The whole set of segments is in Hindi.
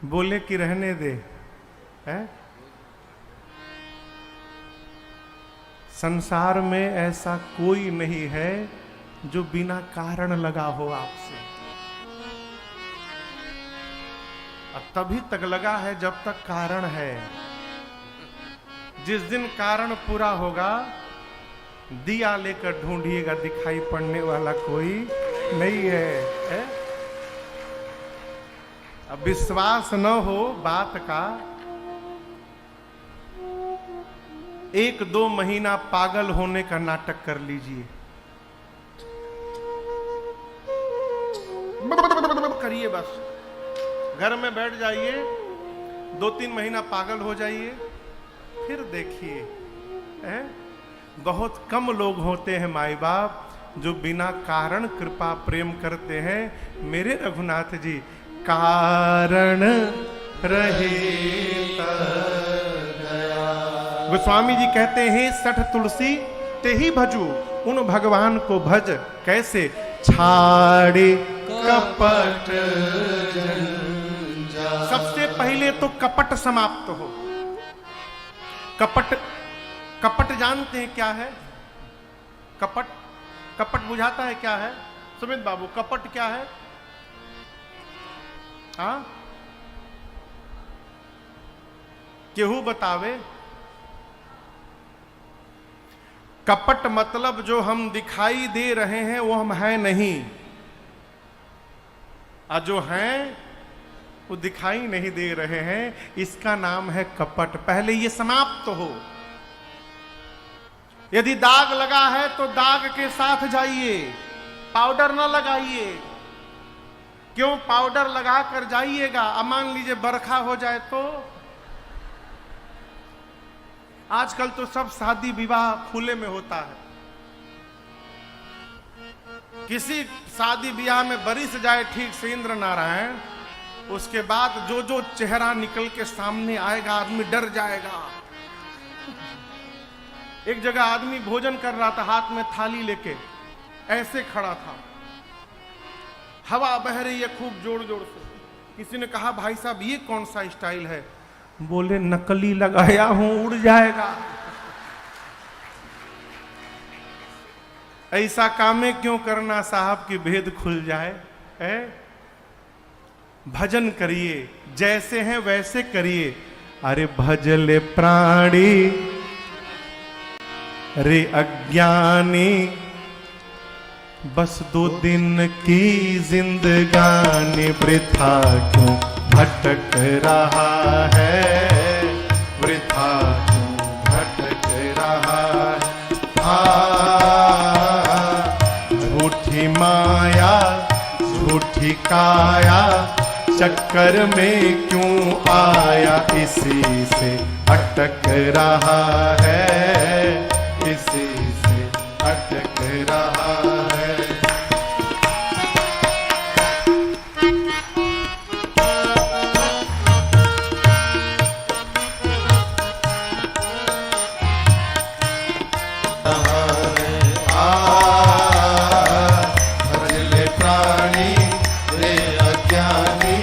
बोले कि रहने दे, है? संसार में ऐसा कोई नहीं है जो बिना कारण लगा हो आपसे। और तभी तक लगा है जब तक कारण है। जिस दिन कारण पूरा होगा, दिया लेकर ढूंढिएगा, दिखाई पड़ने वाला कोई नहीं है? अब विश्वास न हो बात का, 1-2 महीना पागल होने का नाटक कर लीजिए, करिए बस। घर में बैठ जाइए, 2-3 महीना पागल हो जाइए, फिर देखिए। बहुत कम लोग होते हैं माई बाप जो बिना कारण कृपा प्रेम करते हैं। मेरे रघुनाथ जी कारण रहित दया। गोस्वामी जी कहते हैं, 60 तुलसी ते ही भजू, उन भगवान को भज कैसे, छाड़े कपट जंजाल। सबसे पहले तो कपट समाप्त हो। कपट जानते हैं क्या है? कपट बुझाता है क्या है? सुमित बाबू, कपट क्या है? हाँ, केहू बतावे। कपट मतलब जो हम दिखाई दे रहे हैं वो हम हैं नहीं, और जो हैं वो दिखाई नहीं दे रहे हैं, इसका नाम है कपट। पहले ये समाप्त हो। यदि दाग लगा है तो दाग के साथ जाइए, पाउडर ना लगाइए। क्यों पाउडर लगा कर जाइएगा? अब मान लीजिए बरखा हो जाए तो? आजकल तो सब शादी विवाह खुले में होता है। किसी शादी विवाह में बरिस जाए ठीक से इंद्र नारायण, उसके बाद जो जो चेहरा निकल के सामने आएगा आदमी डर जाएगा। एक जगह आदमी भोजन कर रहा था, हाथ में थाली लेके ऐसे खड़ा था, हवा बह रही है खूब जोर जोर से। किसी ने कहा, भाई साहब ये कौन सा स्टाइल है? बोले, नकली लगाया हूं, उड़ जाएगा। ऐसा कामे क्यों करना साहब कि भेद खुल जाए? है? भजन करिए, जैसे हैं वैसे करिए। अरे भजले प्राणी रे अज्ञानी, बस 2 दिन की जिंदगानी, वृथा क्यों भटक रहा है, वृथा क्यों भटक रहा है। झूठी माया झूठी काया, चक्कर में क्यों आया, इसी से अटक रहा है, इसी से अटक रहा है। भजले प्राणी रे अज्ञानी,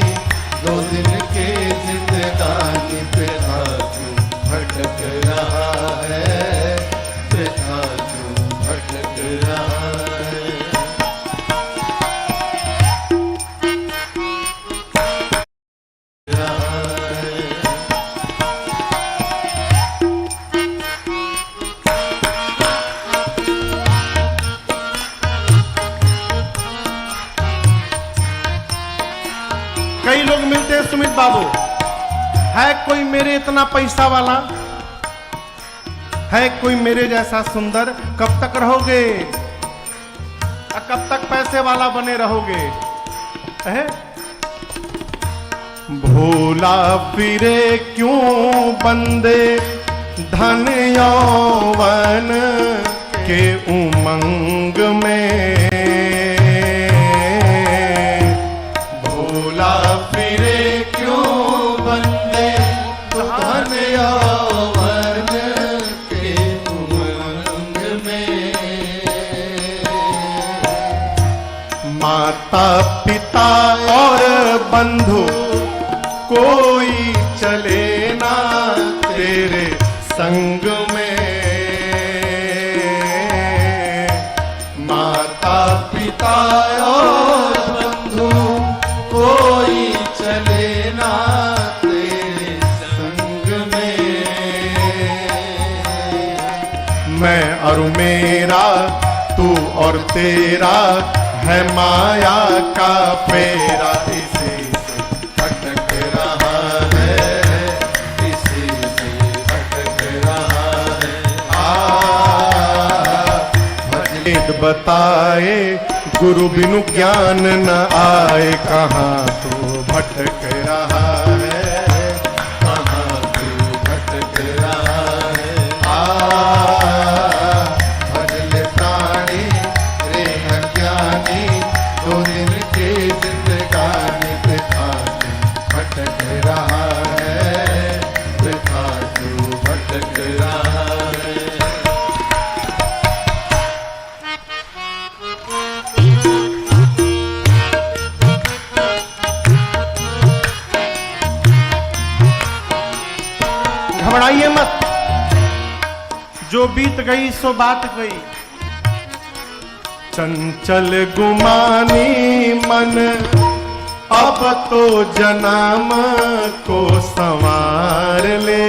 2 दिन के जिंदगानी, वृथा क्यों भटक रहा है, वृथा क्यों भटक रहा है। कई लोग मिलते हैं सुमित बाबू, है कोई मेरे इतना पैसा वाला, है कोई मेरे जैसा सुंदर, कब तक रहोगे? कब तक पैसे वाला बने रहोगे? है? भूला फिरे क्यों बंदे धन यौवन के उमंग में, भूला फिरे क्यों बंदे धन यौवन के उमंग में। माता पिता और बंधु कोई चले ना तेरे संग में, माता पिता और बंधु कोई चले ना तेरे संग में, मैं और मेरा तू और तेरा है माया का फेरा, इसी से भटक रहा है, इसी से भटक रहा है। भेद बताए गुरु बिनु ज्ञान न आए, कहाँ तू भटक रहा है, कहाँ तू भटक रहा है। भजले प्राणी रे अज्ञानी, दो दिन की जिंदगानी वृथा तू भटक रहा है, वृथा तू भटक रहा है। घबराइए मत, जो बीत गई सो बात गई। चंचल गुमानी मन अब तो जन्म को संवार ले,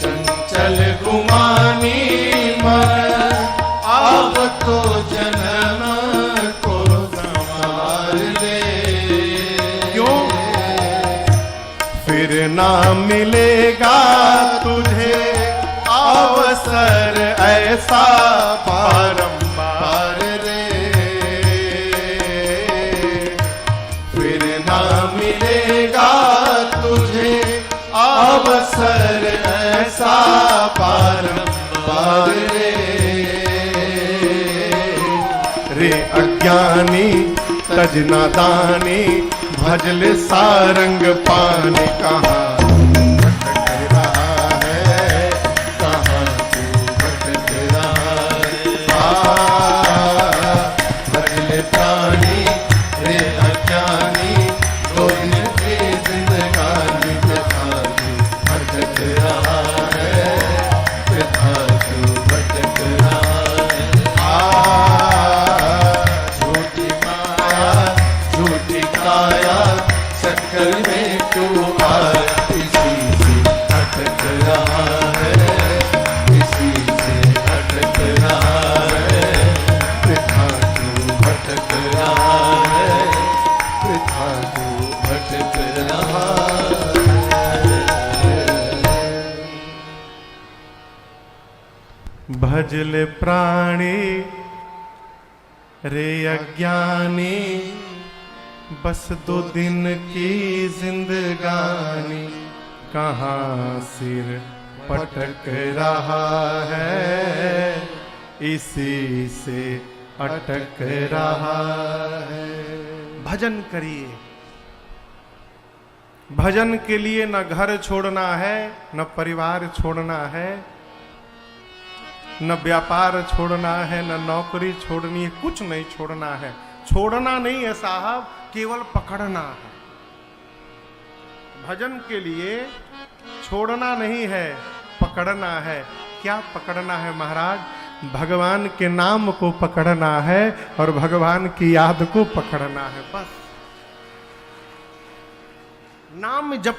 चंचल गुमानी मन अब तो जन्म को संवार ले। क्यों? फिर ना मिलेगा तुझे अवसर ऐसा बारंबार रे, फिर ना मिलेगा तुझे अवसर ऐसा बारंबार रे। रे अज्ञानी तज नादानी, भजले सारंग पानी, कहाँ भटक रहा है, कहाँ तू भटक रहा है। भजले प्राणी रे अज्ञानी, दो दिन की जिंदगानी वृथा तू भटक रहा है, वृथा तू भटक रहा है। झूठी माया झूठी काया चक्कर में क्यों आया, इसी से भटक रहा है, इसी से भटक रहा है। वृथा तू भटक रहा है, वृथा तू भटक रहा है। भजले प्राणी रे अज्ञानी, बस दो दिन की जिंदगानी, कहाँ सिर पटक रहा है, इसी से अटक रहा है। भजन करिए, भजन के लिए न घर छोड़ना है, न परिवार छोड़ना है, न व्यापार छोड़ना है, न नौकरी छोड़नी है, कुछ नहीं छोड़ना है। छोड़ना नहीं है साहब, केवल पकड़ना है। भजन के लिए छोड़ना नहीं है, पकड़ना है। क्या पकड़ना है महाराज? भगवान के नाम को पकड़ना है और भगवान की याद को पकड़ना है, बस। नाम जप